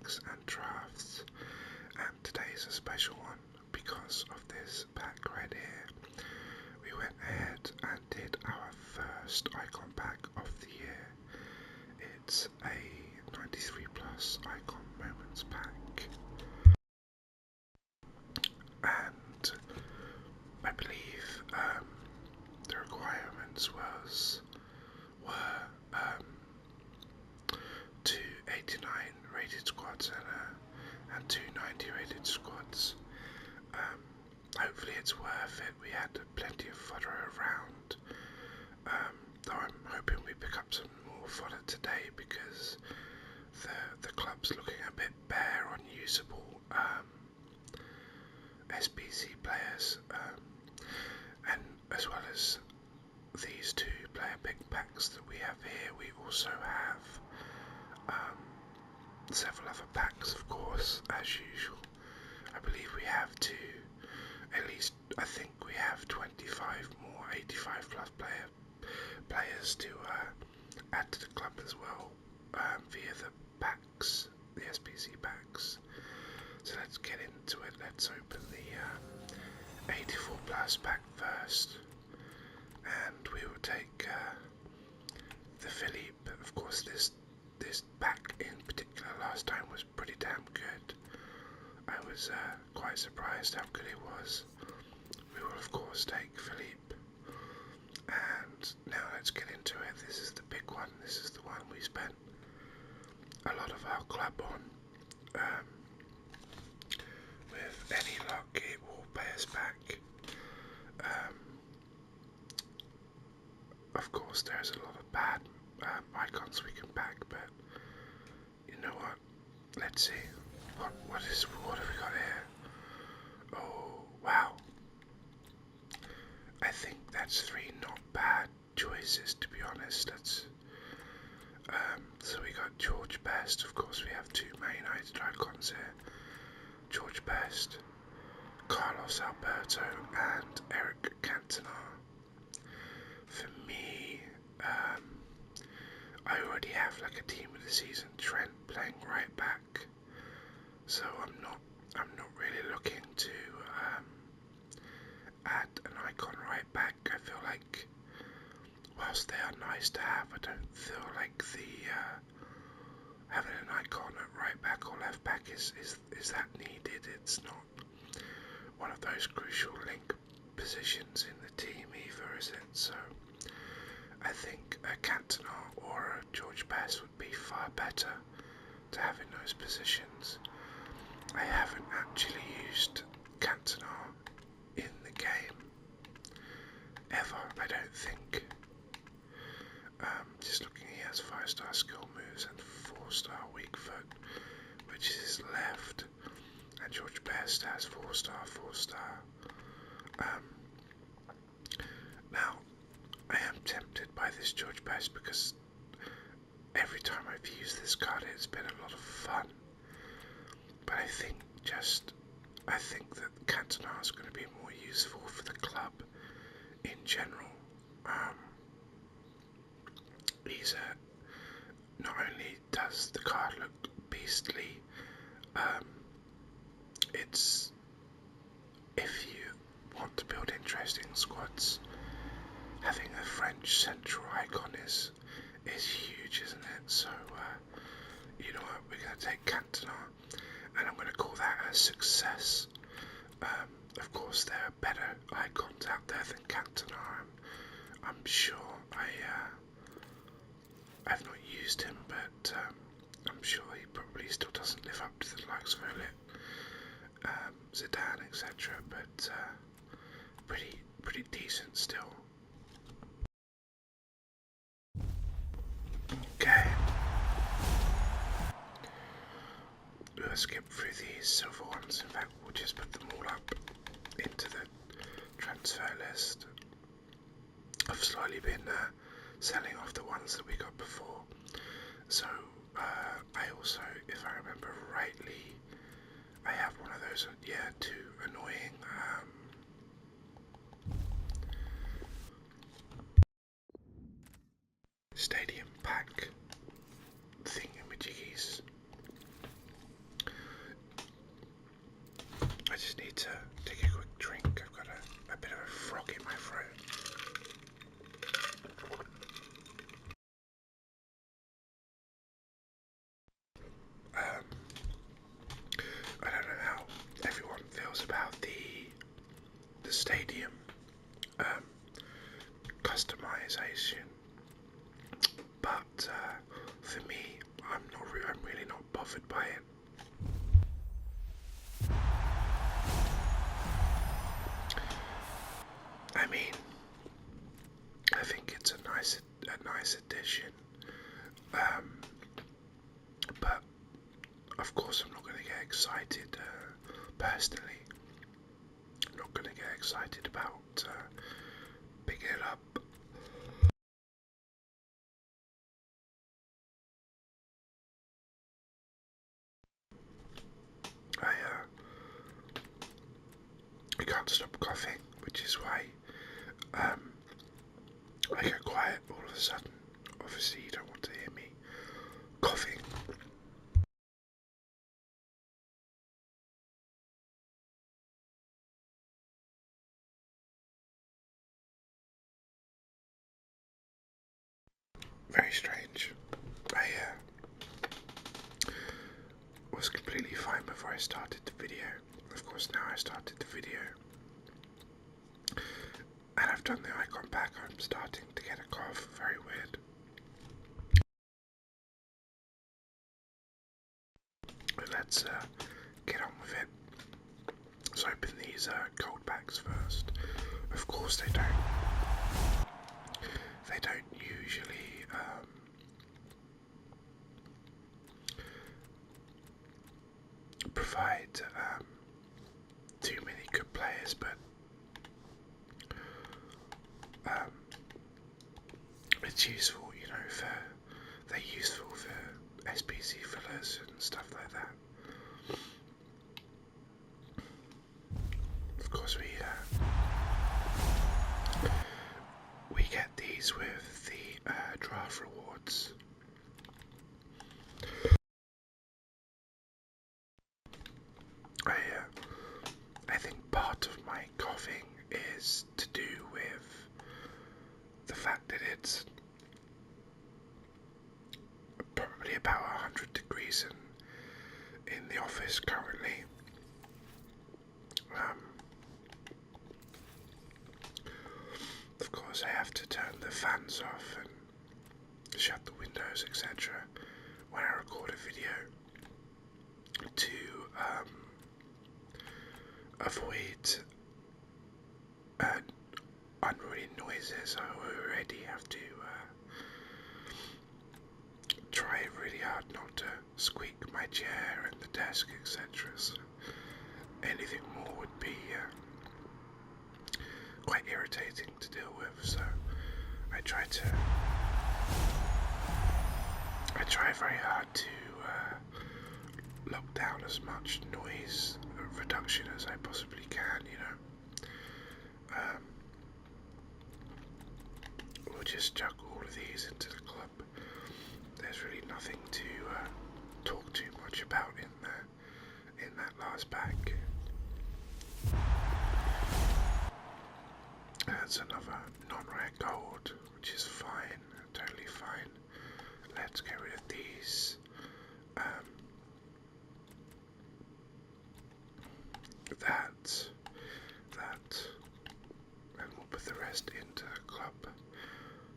packs and drafts, and today's a special one because of this pack right here. We went ahead and did our first icon pack of the year. It's a 93 plus icon moments pack, and I believe the requirements were 289 rated squads and 290 rated squads. Hopefully it's worth it. We had plenty of fodder around, though I'm hoping we pick up some more fodder today because the club's looking a bit bare on usable SBC players, and as well as these two player pick packs that we have here, we also have several other packs, of course, as usual. I believe we have I think we have 25 more 85 plus players to add to the club as well, via the packs, the SBC packs. So let's get into it. Let's open the 84 plus pack first, and we will take the Philippe. Of course, this pack in particular last time was pretty damn good. I was quite surprised how good it was. We will of course take Philippe, and now let's get into it. This is the big one. This is the one we spent a lot of our club on. With any luck, it will pay us back. Of course, there's a lot of bad icons we can pack, but you know what? Let's see. What have we got here? Oh wow! I think that's three not bad choices, to be honest. So we got George Best. Of course, we have two Man United icons here. George Best, Carlos Alberto, and Eric Cantona. For me, I already have like a team of the season Trent playing right back, so I'm not really looking to add an icon right back. I feel like whilst they are nice to have, I don't feel like having an icon at right back or left back is that needed. It's not one of those crucial link positions in the team either, is it? So I think a Cantona or a George Best would be far better to have in those positions. I haven't actually used Cantona in the game ever, I don't think. Just looking, he has 5-star skill moves and 4-star weak foot, which is his left, and George Best has 4-star. Now, I am tempted by this George Best because every time I've used this card it's been a lot of fun, but I think that Cantona is going to be more useful for the club in general. Not only does the card look beastly, it's, if you want to build interesting squads, having a French central icon is huge, isn't it? So you know what, we're going to take Cantona, and I'm going to call that a success. Of course, there are better icons out there than Cantona. I'm sure. I've not used him, but I'm sure he probably still doesn't live up to the likes of Olit, Zidane, etc. But pretty decent still. Okay. We'll skip through these silver ones. In fact, we'll just put them all up into the transfer list. I've slightly been selling off the ones that we got before. So I also, if I remember rightly, I have one of those, two annoying stadium pack thingamajiggies. I mean, I think it's a nice addition, but of course I'm not going to get excited personally. I'm not going to get excited about picking it up. I can't stop coughing, which is why I get quiet all of a sudden. Obviously, you don't want to hear me coughing. Very strange. I was completely fine before I started the video. Of course, now I started the video and I've done the icon back, I'm starting to get a cough. Very weird. But let's get on with it. Let's open these gold packs first. Of course they don't usually provide too many good players, but it's useful, you know, they're useful for SPC fillers and stuff like that. Of course, we get these with the draft rewards. I think part of my coughing is to do with the fact that it's probably about 100 degrees in the office currently. Of course, I have to turn the fans off and shut the windows, etc. when I record a video to avoid unruly noises. I already have to try really hard not to squeak my chair and the desk, etc. So anything more would be quite irritating to deal with. So I try very hard to lock down as much noise reduction as I possibly can, you know. We'll just chuck all of these into the club. There's really nothing to talk too much about in that last bag. That's another non-rare gold, which is fine, totally fine. Let's get rid of these. That, and we'll put the rest into the club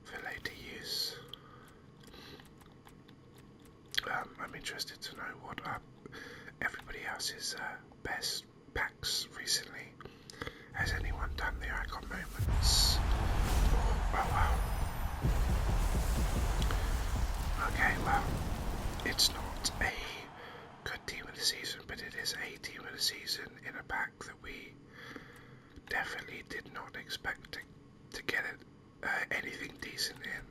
for later use. I'm interested to know what everybody else's best packs recently. Has anyone done the icon moments? Oh wow. Okay, well, it's not a good team of the season, but it is a team of the season in a pack that we definitely did not expect to get anything decent in.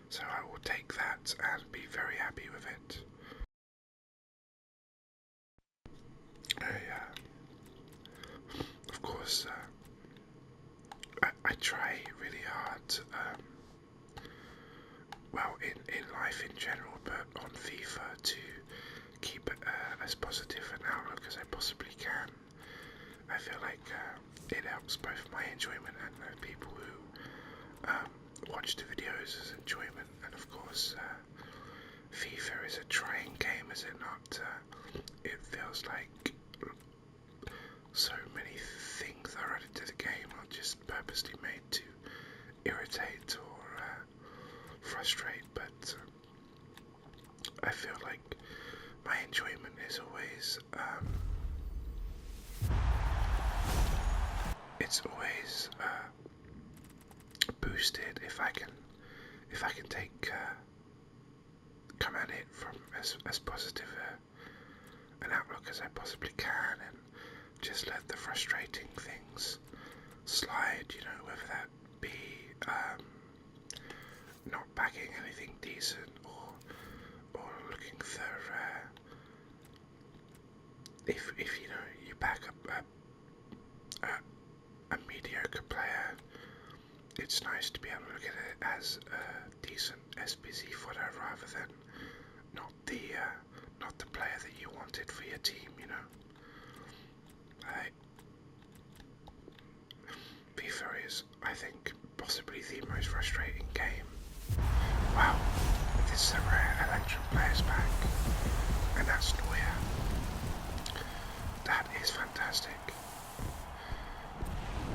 So I will take that and be very happy with it. Of course, I try really hard, well, in life in general, but on FIFA to keep as positive an outlook as I possibly can. I feel like it helps both my enjoyment and the people who watch the videos as enjoyment. And of course, FIFA is a trying game, is it not? It feels like so many things are added to the game are just purposely made to irritate or frustrate, but I feel like my enjoyment is always it's always boosted if I can take come at it from as positive an outlook as I possibly can, and just let the frustrating things slide, you know, whether that be not bagging anything decent or looking for if you know you back up a mediocre player, it's nice to be able to look at it as a decent SPC fodder rather than not the player that you wanted for your team, you know. FIFA is, I think, possibly the most frustrating game. Wow, this is a rare Electrum player's pack, and that's Neuer. That is fantastic.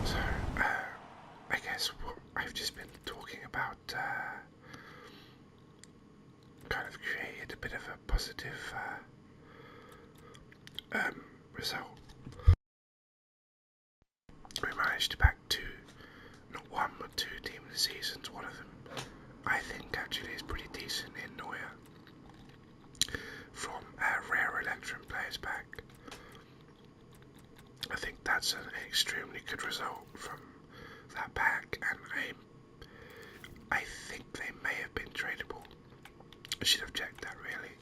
So, I guess what I've just been talking about kind of created a bit of a positive result. We managed to back not one but two team of the seasons. One of them, I think, actually is pretty decent in Neuer from a rare Electrum players pack. I think that's an extremely good result from that pack, and I think they may have been tradable. I should have checked that, really.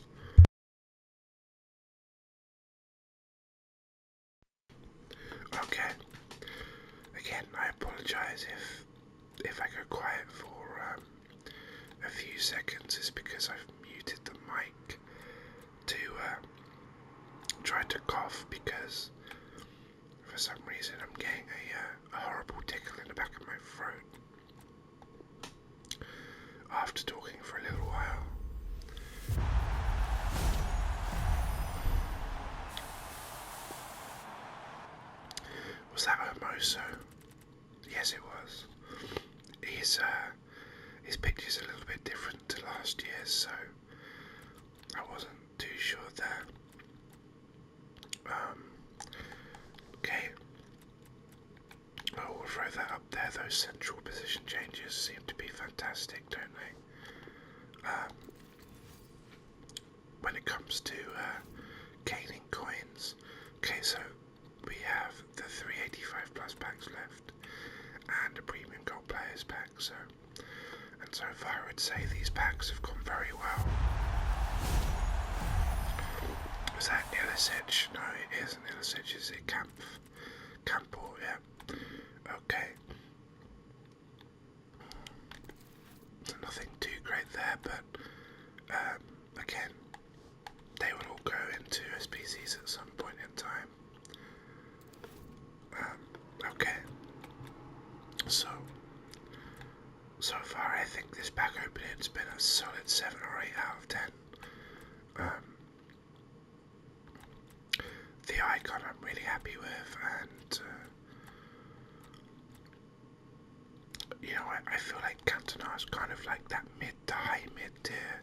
Okay. Again, I apologise if I go quiet for a few seconds. It's because I've muted the mic to try to cough, because for some reason I'm getting a horrible tickle in the back of my throat after talking for a little while. Was that Hermoso? Yes, it was. His picture's a little bit different to last year's, so I wasn't too sure there. Okay. We'll throw that up there. Those central position changes seem to be fantastic, don't they? When it comes to gaining coins. Okay, so we have the 385 plus packs left and a premium gold players pack, so far I would say these packs have gone very well. Was that Ilicic? No, it isn't Ilicic, is it Campbell? Yeah. Okay. So nothing too great there, but again, they will all go into SPCs at some point in time. Okay. So far I think this pack opening's been a solid 7 or 8 out of 10. The icon I'm really happy with, and you know, I feel like Cantona's kind of like that mid to high mid tier.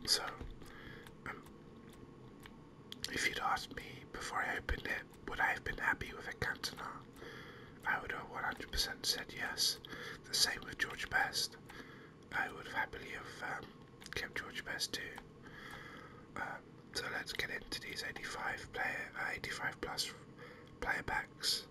So if you'd asked me before I opened it, would I have been happy with a Cantona? I would have 100% said yes. The same with George Best. I would have happily have kept George Best too. So let's get into these 85 plus player packs.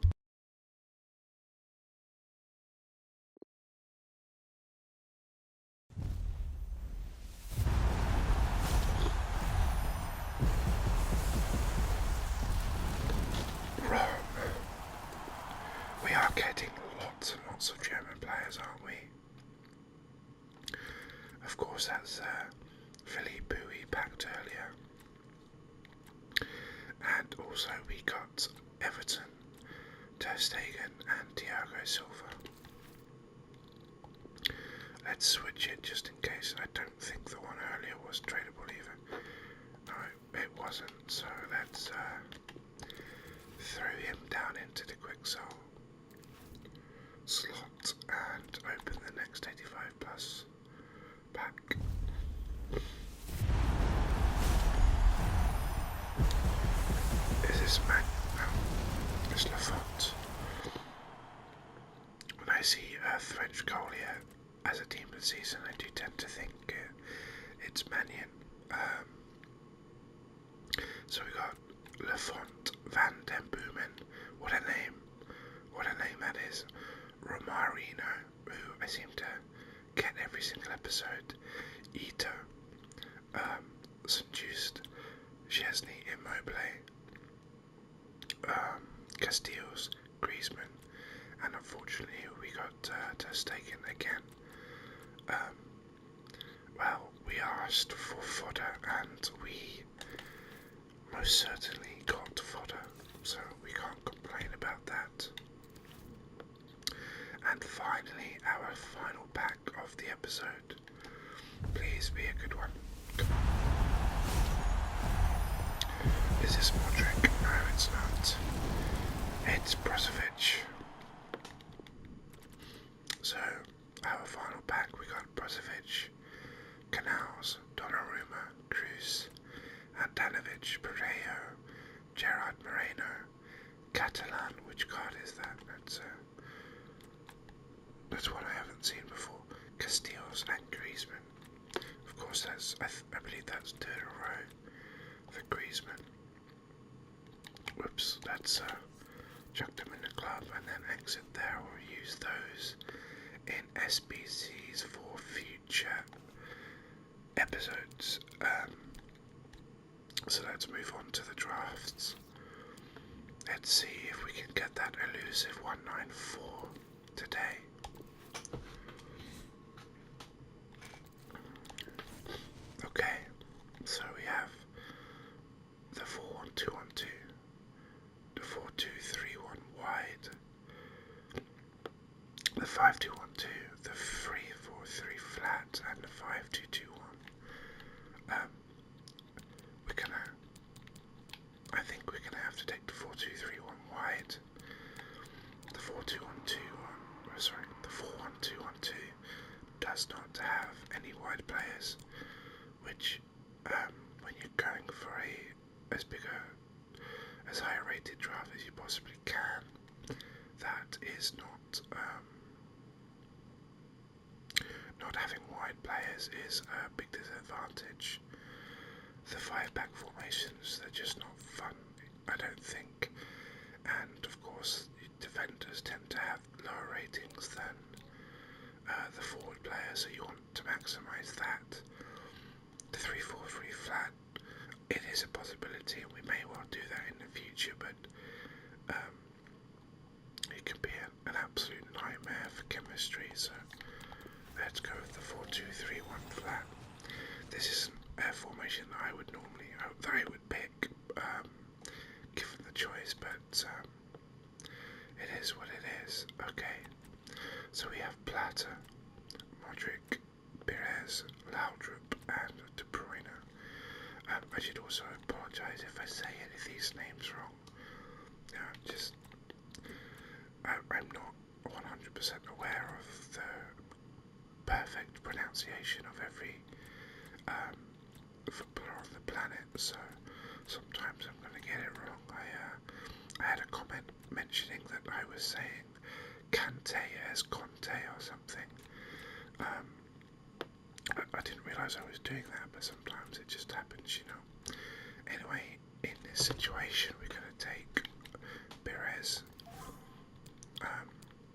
We are getting lots and lots of German players, aren't we? Of course, that's Philippe who we packed earlier. And also we got Everton, Ter Stegen and Thiago Silva. Let's switch it just in case. I don't think the one earlier was tradable either. No, it wasn't, so let's throw him down into the quick sell slot and open the next 85 plus pack. Is this course, Lafont. When I see a French goal here as a team of the season, I do tend to think it's Mannion. So we got Lafont, Van den Boomen. What a name! What a name that is. Romarino, who I seem to get every single episode. Ito, St. Just, Chesney, Immobile, Castillos, Griezmann, and unfortunately we got Ter Stegen again. Well, we asked for fodder and we most certainly got fodder, so we can't complain about that. And finally, our final pack of the episode. Please be a good one. Come on. Is this Modric? No, it's not. It's Brozovic. So, our final pack, we got Brozovic, Canals, Donnarumma, Cruz, Andanovic, Pereiro, Gerard Moreno, Catalan. Which card is that? That's one I haven't seen before. Castillos and Griezmann. Of course, I believe that's third in a row for Griezmann. Whoops, let's chuck them in the club and then exit there, or use those in SBCs for future episodes. So let's move on to the drafts. Let's see if we can get that elusive 194 today. Okay, so we have the 4-1-2-1-2, the 4-2-3-1 wide, the 5-2-1-2, the 3-4-3 flat, and the 5-2-2-1. I think we're gonna have to take the 4-2-3-1 wide. The 4-2-1-2, the 4-1-2-1-2 does not have any wide players, which when you're going for as high a rated draft as you possibly can, that is not having wide players is a big disadvantage. The 5-back formations, they're just not fun, I don't think, and of course defenders tend to have lower ratings than the forward players, so you want to maximise that. The 3-4-3 flat, it is a possibility and we may well do that in the future, but it can be an absolute nightmare for chemistry, so let's go with the 4-2-3-1 flat. This isn't a formation that I would pick given the choice, but it is what it is. Okay, so we have Plata, Modric, Perez, Laudrup, and De Bruyne. I should also apologise if I say any of these names wrong. I'm not 100% aware of the perfect pronunciation of every footballer on the planet, so sometimes I'm going to get it wrong. I had a comment mentioning that I was saying Kante as Conte or something. I didn't realise I was doing that, but sometimes it just happens, you know. Anyway, in this situation, we're going to take Perez.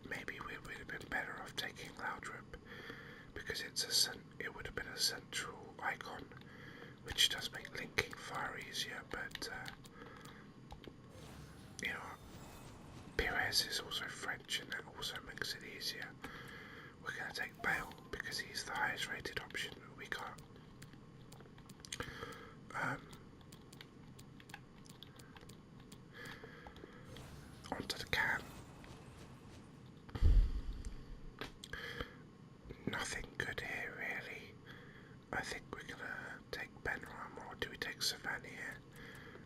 Maybe we would have been better off taking Laudrup, because it would have been a central icon, which does make linking far easier, but you know, Perez is also French and that also makes it easier. We're going to take Bale because he's the highest rated option that we got. Onto the can. Nothing good here really. I think we're going to take Benrahma, or do we take Savannah here?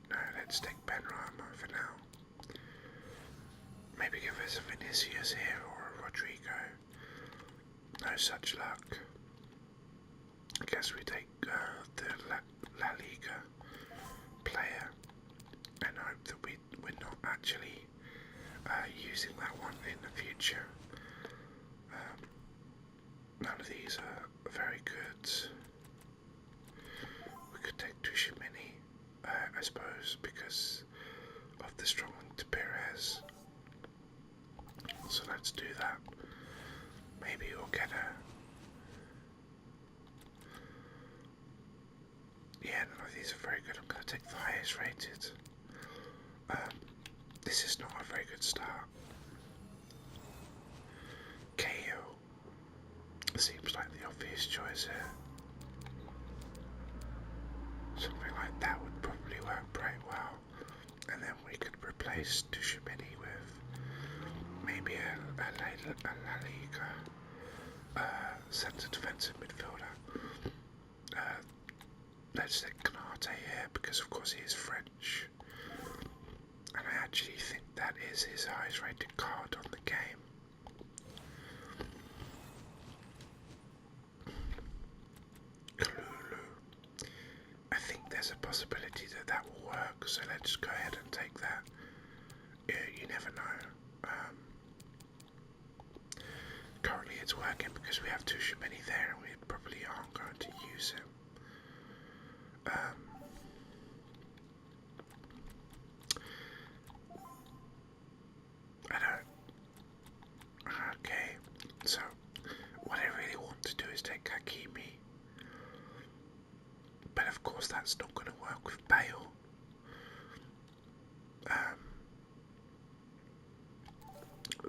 No, let's take Benrahma for now. Maybe give us a Vinicius here or a Rodrigo. No such luck. I guess we take the La Liga player and hope that we're not actually using that one in the future. None of these are very good. We could take Tushimini, I suppose, because of the strong link to Perez. So let's do that. Maybe we'll get a... Yeah, none of these are very good. I'm going to take the highest rated. This is not a very good start. KO seems like the obvious choice here. Something like that would probably work pretty well. And then we could replace Dushimini with maybe a La Liga centre defensive midfielder. Let's take Canate here because of course he is French. And I actually think that is his highest rated card on the game. Kalulu. I think there's a possibility that that will work, so let's go ahead and take that. You never know. Currently it's working because we have Tushimini there and we probably aren't going to use him. I don't... Okay, so what I really want to do is take Hakimi. But of course that's not going to work with Bale.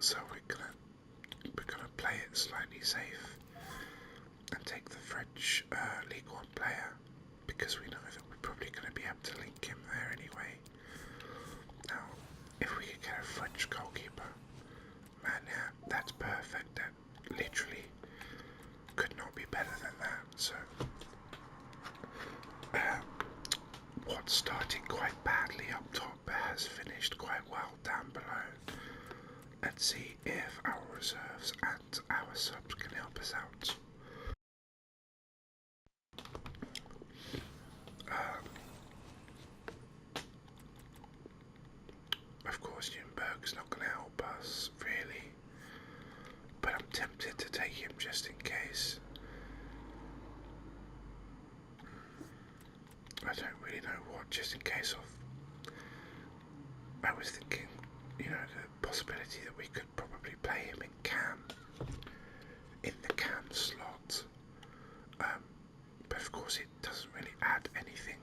So we're gonna play it slightly safe and take the French League One player because we know that we're probably going to be able to link him there anyway. Now, if we could get a French goalkeeper, man, yeah, that's perfect. That literally could not be better than that. So, what's starting quite badly up top has finished quite well down below. Let's see if our reserves and our subs can help us out. Of course, Nürnberg's not going to help us, really. But I'm tempted to take him just in case. I don't really know what just in case of. I was thinking, you know, the possibility that we could probably play him in cam, in the cam slot. But of course it doesn't really add anything.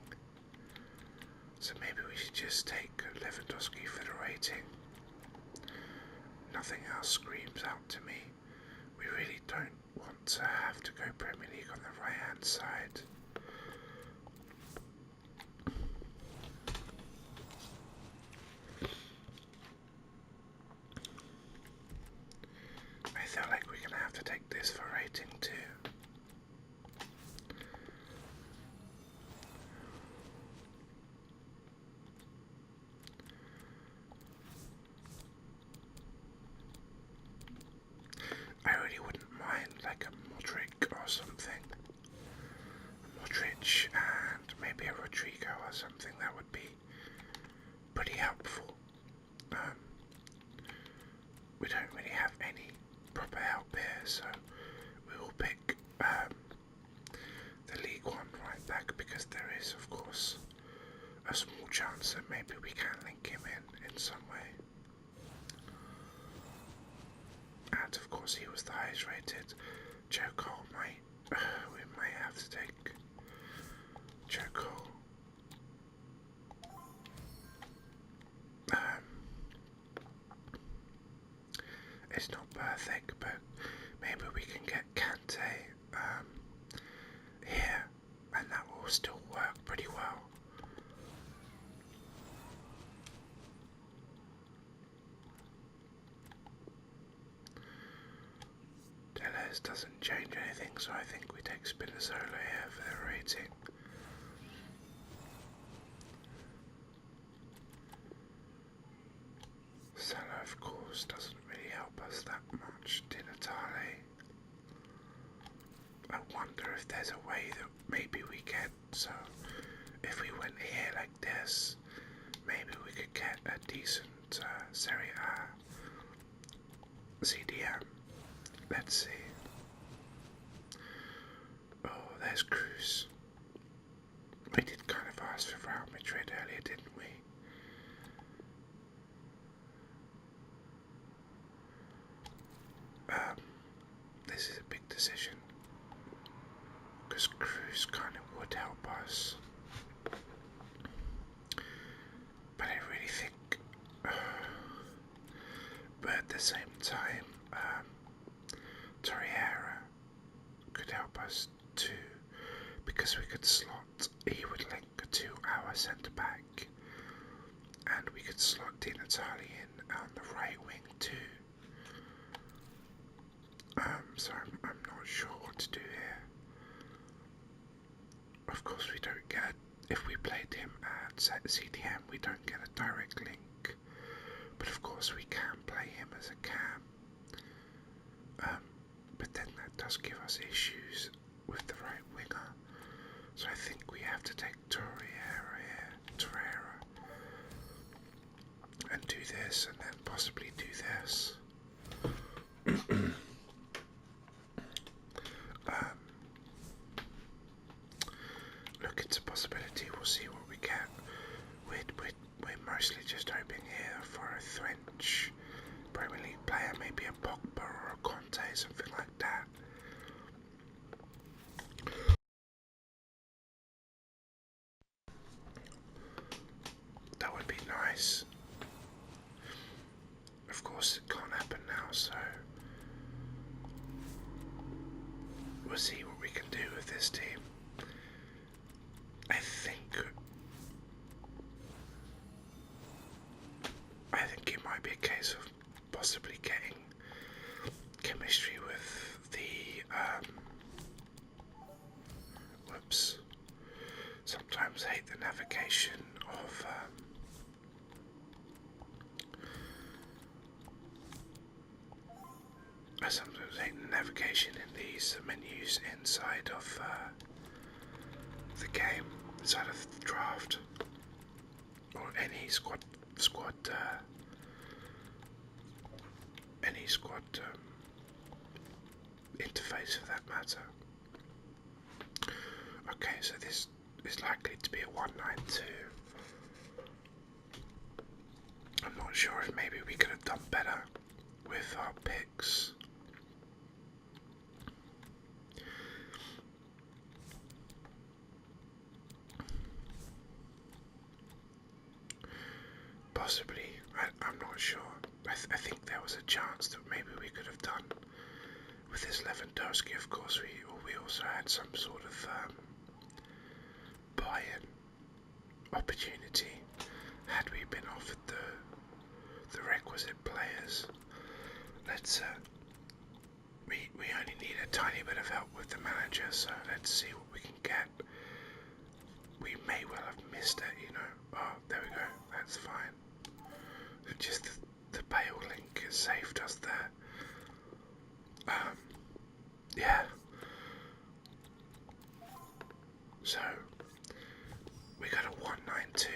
So maybe we should just take Lewandowski for the rating. Nothing else screams out to me. We really don't want to have to go Premier League on the right hand side. I feel like we're going to have to take this for rating too. I really wouldn't mind like a Modric or something. Modric and maybe a Rodrigo or something, that would be pretty helpful. We don't really have any proper help here, so we will pick the League One right back because there is, of course, a small chance that maybe we can link him in some way. And of course he was the highest rated. Joe Cole we might have to take Joe Cole. It's not perfect, but maybe we can get Kante here, and that will still work pretty well. Deleuze doesn't change anything, so I think we take Spinazzola here for the rating. Salah, of course, doesn't really help us that much. Di Natale. I wonder if there's a way that maybe we get, so if we went here like this, maybe we could get a decent Serie A pass for Real Madrid earlier, didn't we? This is a big decision because Cruz kind of would help us, but I really think, but at the same time, Torreira could help us too, because we could slot, he would link to our centre back, and we could slot Di Natale in on the right wing too. So I'm not sure what to do here. Of course we don't get, if we played him at CDM, we don't get a direct link, but of course we can play him as a cam. But then that does give us issues with the right winger, so I think we have to take Torreira and do this, and then possibly do this. Look, it's a possibility. We'll see what we get. We're mostly just hoping here for a French Premier League player, maybe a Pogba or a Conte, something like that. That would be nice. Of course, it can't happen now, so we'll see what we can do with this team. I think it might be a case of possibly getting chemistry with the whoops. Sometimes I hate the navigation of I sometimes hate the navigation in these menus inside of the game, inside of the draft, or any squad interface for that matter. Okay, so this is likely to be a 192. I'm not sure if maybe we could have done better with our picks. Possibly, I'm not sure. I think there was a chance that maybe we could have done with this Lewandowski. Of course, we also had some sort of buy-in opportunity had we been offered the requisite players. We only need a tiny bit of help with the manager, so let's see what we can get. We may well have missed it, you know. Oh, there we go. That's fine. Just the Bale link has saved us there. Yeah. So we got a 192.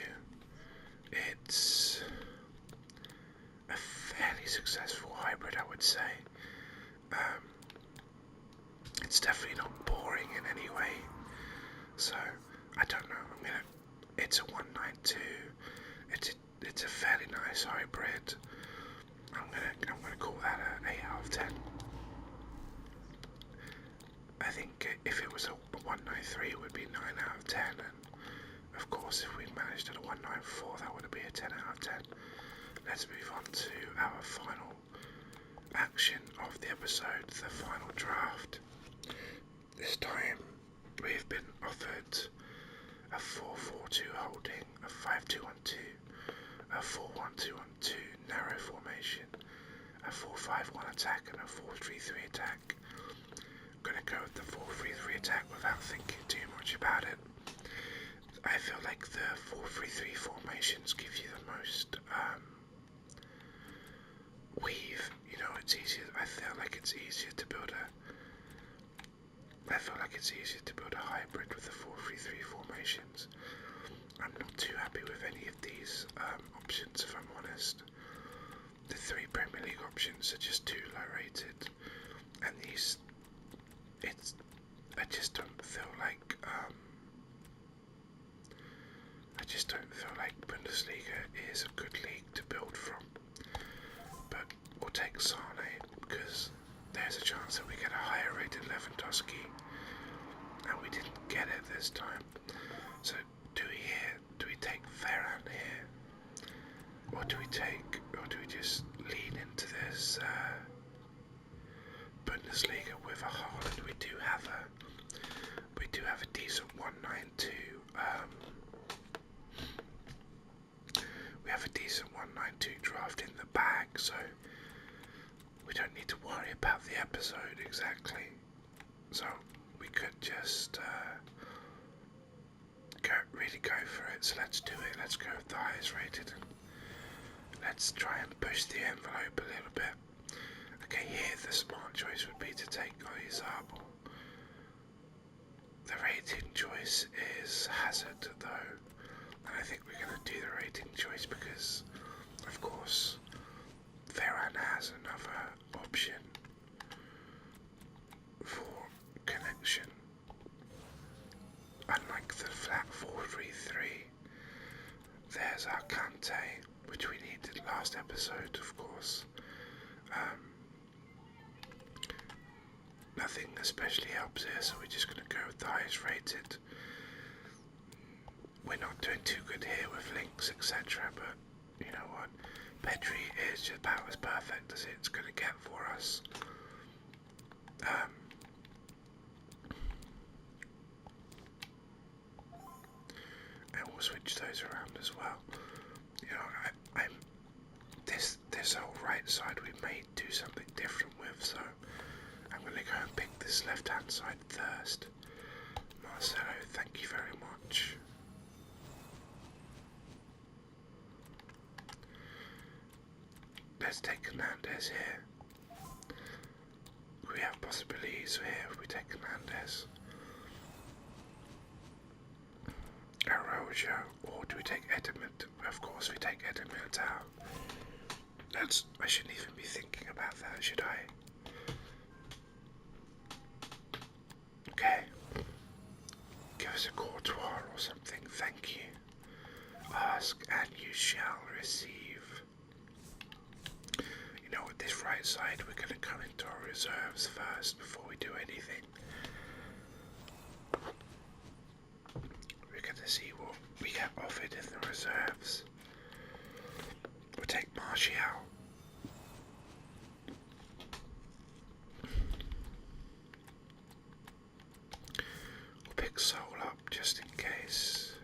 It's a fairly successful hybrid, I would say. It's definitely not boring in any way. So I don't know. It's a 192. It's a fairly nice hybrid. I'm gonna call that an 8 out of 10. I think if it was a 193, it would be 9 out of 10, and of course, if we managed at a 194, that would be a 10 out of 10. Let's move on to our final action of the episode, the final draft. This time, we've been offered a 4-4-2 holding, a 5-2-1-2, a 4-1-2-1-2 narrow formation, a 4-5-1 attack, and a 4-3-3 attack. I'm going to go with the 4-3-3 attack without thinking too much about it. I feel like the 4-3-3 formations give you the most weave. You know, it's easier. I feel like it's easier to build a hybrid with the 4-3-3 formations. I'm not too happy with any of these options, if I'm honest. The 3 Premier League options are just too low rated, and these, I just don't feel like just don't feel like Bundesliga is a good league to build from. But we'll take Sane because there's a chance that we get a higher rated Lewandowski, and we didn't get it this time. So do we take Ferran here, or do we just lean into this Bundesliga with a Haaland? We do have a decent 192. We have a decent 192 draft in the bag, so we don't need to worry about the episode exactly. So we could just really go for it. So let's do it. Let's go with the highest rated. Let's try and push the envelope a little bit. Okay, here the smart choice would be to take Oyarzabal. The rating choice is Hazard though, and I think we're going to do the rating choice because, of course, Ferran has another option for connection. Unlike the flat 4-3-3, there's our Kante, which we needed last episode, of course. Nothing especially helps here, so we're just going to go with the highest rated. We're not doing too good here with links, etc., but you know what? Pedri is just about as perfect as it's going to get for us. And we'll switch those around as well. You know, this whole right side we may do something different with, so I'm going to go and pick this left hand side first. Marcelo, thank you very much. Let's take Hernandez here. We have possibilities here if we take Hernandez. Araujo, or do we take Edmund? Of course we take Edmund out. I shouldn't even be thinking about that, should I? Okay. Give us a Courtois or something, thank you. Ask and you shall receive. You know, with this right side, we're going to come into our reserves first before we do anything. We're going to see what we get offered in the reserves. We'll take Martial. We'll pick Soul up just in case.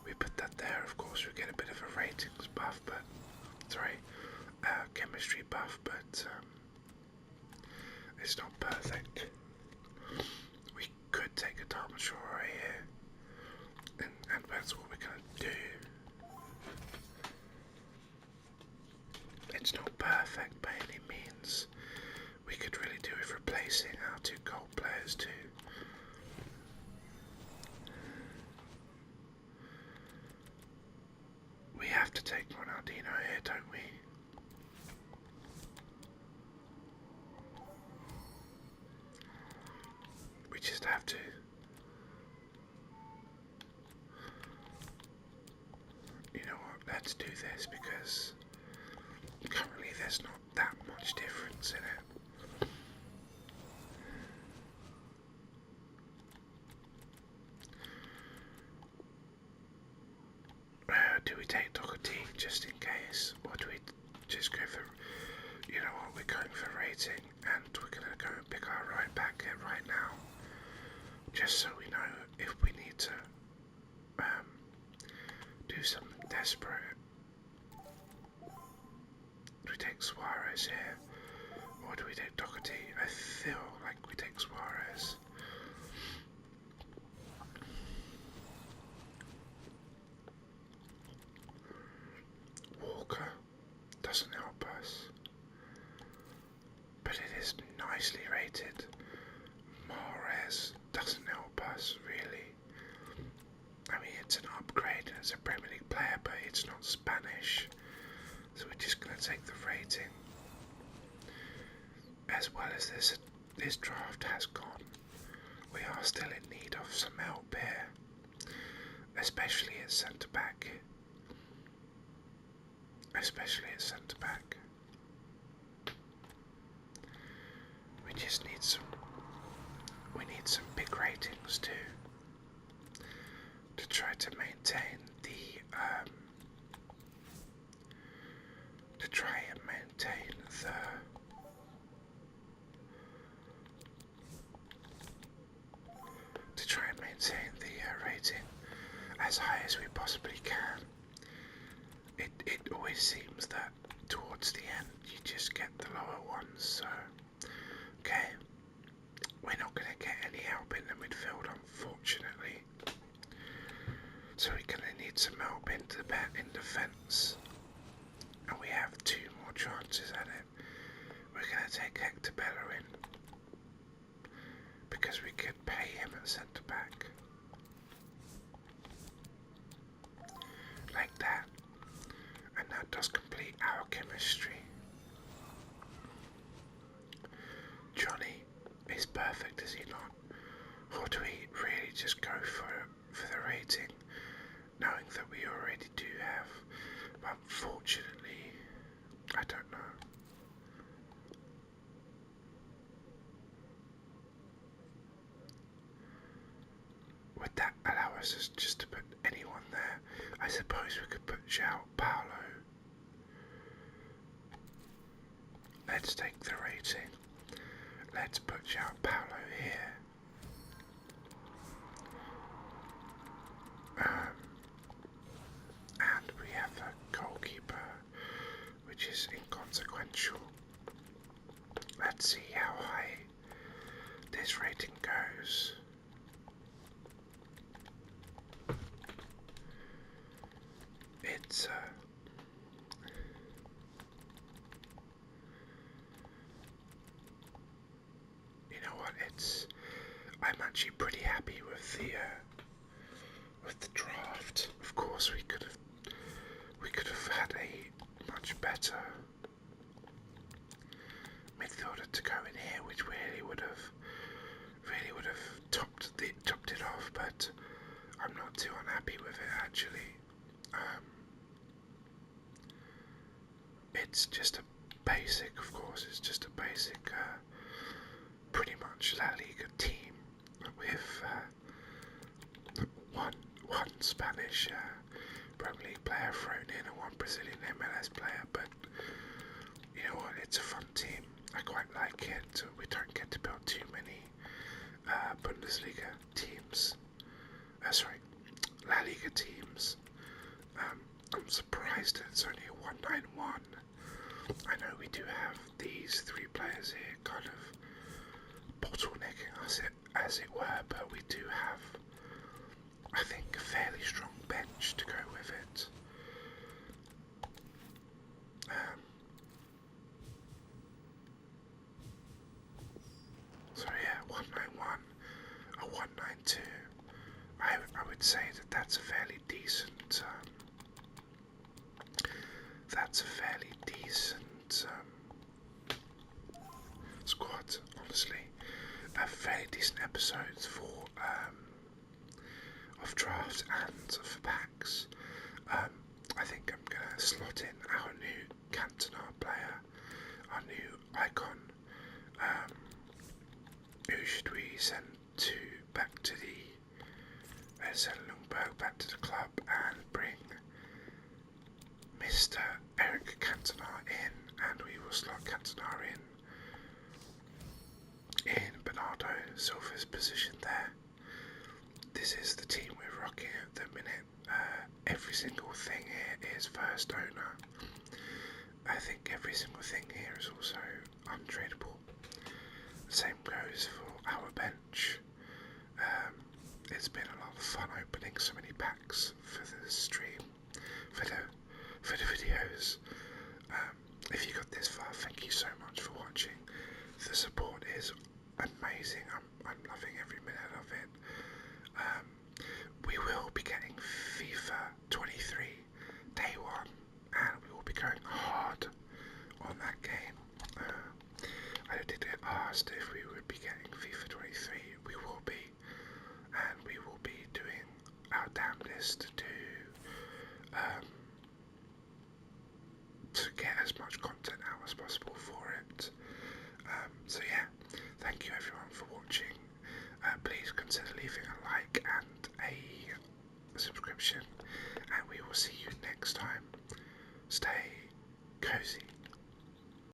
We put that there, of course we get a bit of a ratings buff, but chemistry buff, but it's not perfect. We could take a Darmashore here, and that's what we're going to do. It's not perfect by any means. We could really do with replacing our two gold players too. We have to take Ronaldinho here, don't we? We just have to. You know what, let's do this because currently there's not that much difference in it. Do we take Doherty just in case, or do we just go for, you know what, we're going for rating, and we're going to go and pick our right back here right now, just so we know if we need to do something desperate. Do we take Suarez here, or do we take Doherty? I feel like we take Suarez. Walker doesn't help us, but it is nicely rated. Mahrez doesn't help us really. I mean, it's an upgrade as a Premier League player, but it's not Spanish, so we're just going to take the rating. As well as this draft has gone, we are still in need of some help here. especially at centre back. Especially at centre back. We just need some. We need some big ratings to try to maintain the to try and maintain the rating as high as we possibly can. It always seems that towards the end you just get the lower ones, so okay, we're not going to get any help in the midfield unfortunately, so we're going to need some help in defence, and we have 2 more chances at it. We're going to take Hector Bellerin because we could pay him at centre back like that, and that does complete our chemistry. Johnny is perfect, is he not? Or do we really just go for the rating, knowing that we already do have? But unfortunately, I don't know. Would that allow us just to put anyone there? I suppose we could put João Paulo. Let's take the rating. Let's put João Paulo here. And we have a goalkeeper, which is inconsequential. Let's see how high this rating goes. It's you know what? I'm actually pretty happy with the draft. Of course, we could have had a much better midfielder to go in here, which really would have topped it off. But I'm not too unhappy with it actually. It's just a basic, of course. It's just a basic, pretty much La Liga team with one Spanish Premier League player thrown in and one Brazilian MLS player. But you know what? It's a fun team. I quite like it. We don't get to build too many Bundesliga teams. La Liga teams. I'm surprised that it's only a 191. I know we do have these 3 players here kind of bottlenecking us, as it were, but we do have, I think, a fairly strong bench to go with it. So yeah, 191, a 192. I would say that's a fairly decent. Squad, honestly. A fairly decent episode for of drafts and for packs. I think I'm gonna slot in our new Cantona player, our new icon. Who should we send back to the send Lundberg back to the club and bring Mr. Eric Cantona in, and we will slot Cantona in Bernardo Silva's position there. This is the team we're rocking at the minute. Every single thing here is first owner. I think every single thing here is also untradeable. The same goes for our bench. It's been a lot of fun opening so many packs for the stream, for the videos. If you got this far, thank you so much for watching. The support is amazing. I'm loving every minute of it. We will be getting FIFA 23 day 1, and we will be going hard on that game. I did get asked if we would be getting FIFA 23. We will be, and we will be doing our damnedest to get as much content out as possible for it. So yeah, thank you everyone for watching. Please consider leaving a like and a subscription, and we will see you next time. Stay cozy.